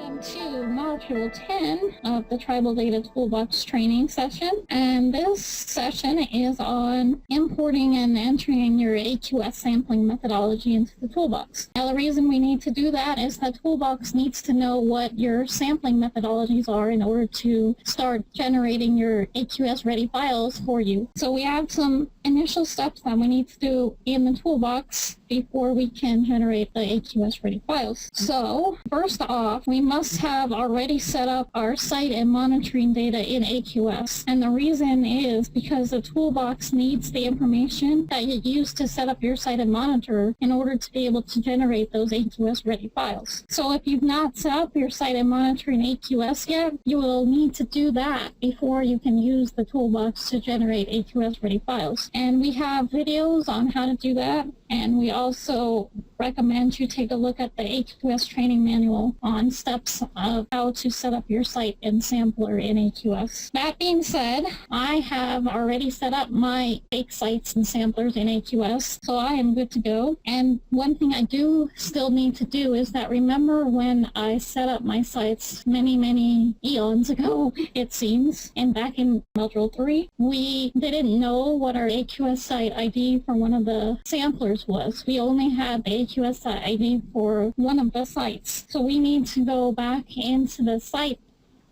Welcome to Module 10 of the Tribal Data Toolbox training session. And this session is on importing and entering your AQS sampling methodology into the toolbox. Now, the reason we need to do that is the toolbox needs to know what your sampling methodologies are in order to start generating your AQS ready files for you. So we have some initial steps that we need to do in the toolbox before we can generate the AQS ready files. So first off, we must have already set up our site and monitoring data in AQS. And the reason is because the toolbox needs the information that you use to set up your site and monitor in order to be able to generate those AQS ready files. So if you've not set up your site and monitor in AQS yet, you will need to do that before you can use the toolbox to generate AQS ready files. And we have videos on how to do that, and we also recommend you take a look at the AQS training manual on steps of how to set up your site and sampler in AQS. That being said, I have already set up my fake sites and samplers in AQS, so I am good to go. And one thing I do still need to do is that remember when I set up my sites many eons ago, it seems, and back in Module 3, we didn't know what our AQS site ID for one of the samplers was. We only had the AQS site ID for one of the sites. So we need to go back into the site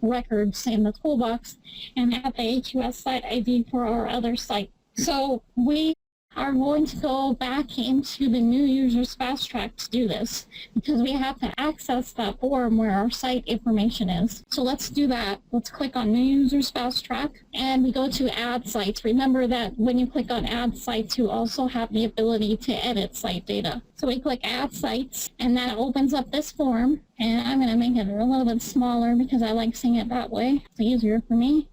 records in the toolbox and add the AQS site ID for our other site. So we are going to go back into the new users fast track to do this because we have to access that form where our site information is. So let's do that. Let's click on new users fast track and we go to add sites. Remember that when you click on add sites, you also have the ability to edit site data. So we click add sites and that opens up this form, and I'm going to make it a little bit smaller because I like seeing it that way. It's easier for me.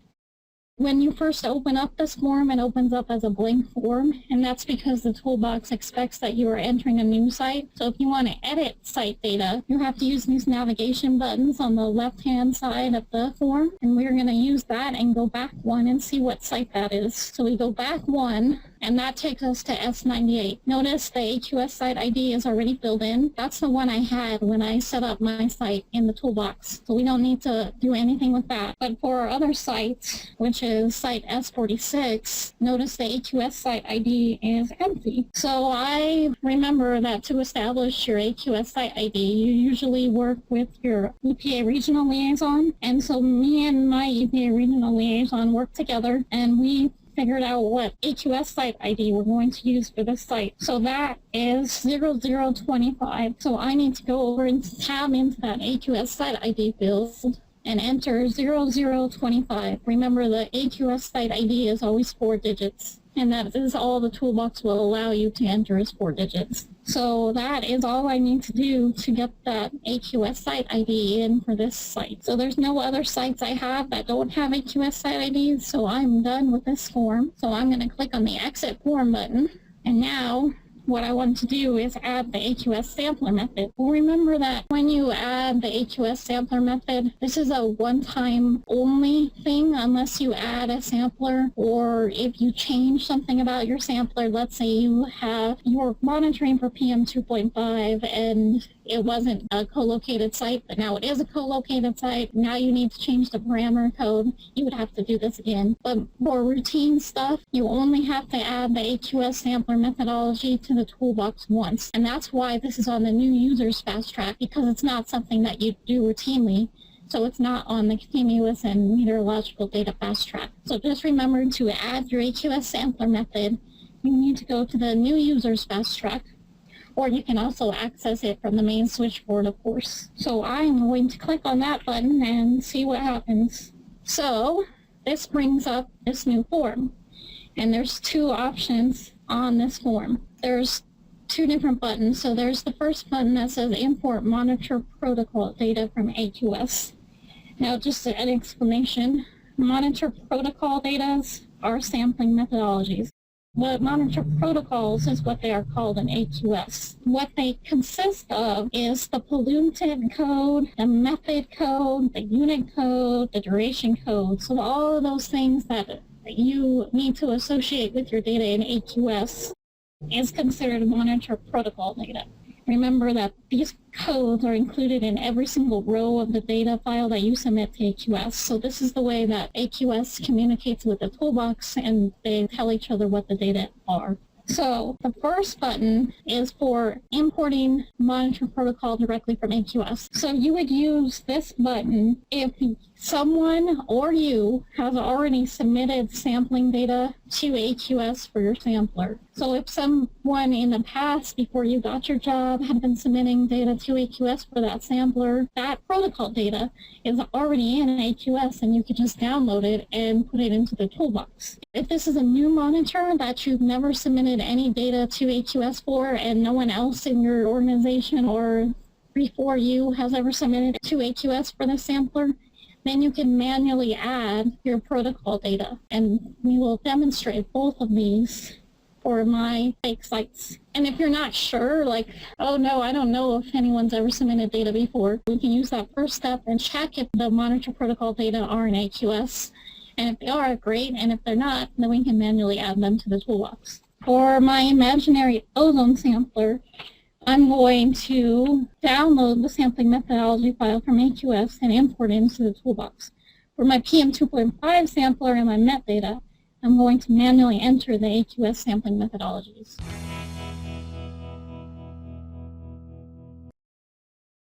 When you first open up this form, it opens up as a blank form, and that's because the toolbox expects that you are entering a new site. So if you want to edit site data, you have to use these navigation buttons on the left-hand side of the form, and we're going to use that and go back one and see what site that is. So we go back one, and that takes us to S98. Notice the AQS site ID is already filled in. That's the one I had when I set up my site in the toolbox. So we don't need to do anything with that. But for our other site, which is site S46, notice the AQS site ID is empty. So I remember that to establish your AQS site ID, you usually work with your EPA regional liaison. And so me and my EPA regional liaison work together, and we figured out what AQS site ID we're going to use for this site. So that is 0025. So I need to go over and tab into that AQS site ID field and enter 0025. Remember, the AQS site ID is always 4 digits, and that is all the toolbox will allow you to enter is 4 digits. So that is all I need to do to get that AQS site ID in for this site. So there's no other sites I have that don't have AQS site IDs, so I'm done with this form. So I'm going to click on the exit form button, and now what I want to do is add the AQS sampler method. Well, remember that when you add the AQS sampler method, this is a one-time only thing unless you add a sampler, or if you change something about your sampler. Let's say you were monitoring for PM 2.5 and it wasn't a co-located site, but now it is a co-located site. Now you need to change the parameter code. You would have to do this again. But for routine stuff, you only have to add the AQS sampler methodology to the toolbox once. And that's why this is on the new users fast track, because it's not something that you do routinely. So it's not on the continuous and meteorological data fast track. So just remember to add your AQS sampler method. You need to go to the new users fast track, or you can also access it from the main switchboard, of course. So I'm going to click on that button and see what happens. So this brings up this new form, and there's 2 options on this form. There's 2 different buttons. So there's the first button that says import monitor protocol data from AQS. Now, just an explanation, monitor protocol data are sampling methodologies. The monitor protocols is what they are called in AQS. What they consist of is the pollutant code, the method code, the unit code, the duration code. So all of those things that you need to associate with your data in AQS is considered monitor protocol data. Remember that these codes are included in every single row of the data file that you submit to AQS. So this is the way that AQS communicates with the toolbox, and they tell each other what the data are. So the first button is for importing monitor protocol directly from AQS. So you would use this button if someone or you has already submitted sampling data to AQS for your sampler. So if someone in the past, before you got your job, had been submitting data to AQS for that sampler, that protocol data is already in AQS, and you could just download it and put it into the toolbox. If this is a new monitor that you've never submitted any data to AQS for, and no one else in your organization or before you has ever submitted to AQS for the sampler, then you can manually add your protocol data. And we will demonstrate both of these for my fake sites. And if you're not sure, like, oh no, I don't know if anyone's ever submitted data before, we can use that first step and check if the monitor protocol data are in AQS. And if they are, great. And if they're not, then we can manually add them to the toolbox. For my imaginary ozone sampler, I'm going to download the sampling methodology file from AQS and import it into the toolbox. For my PM 2.5 sampler and my metadata, I'm going to manually enter the AQS sampling methodologies.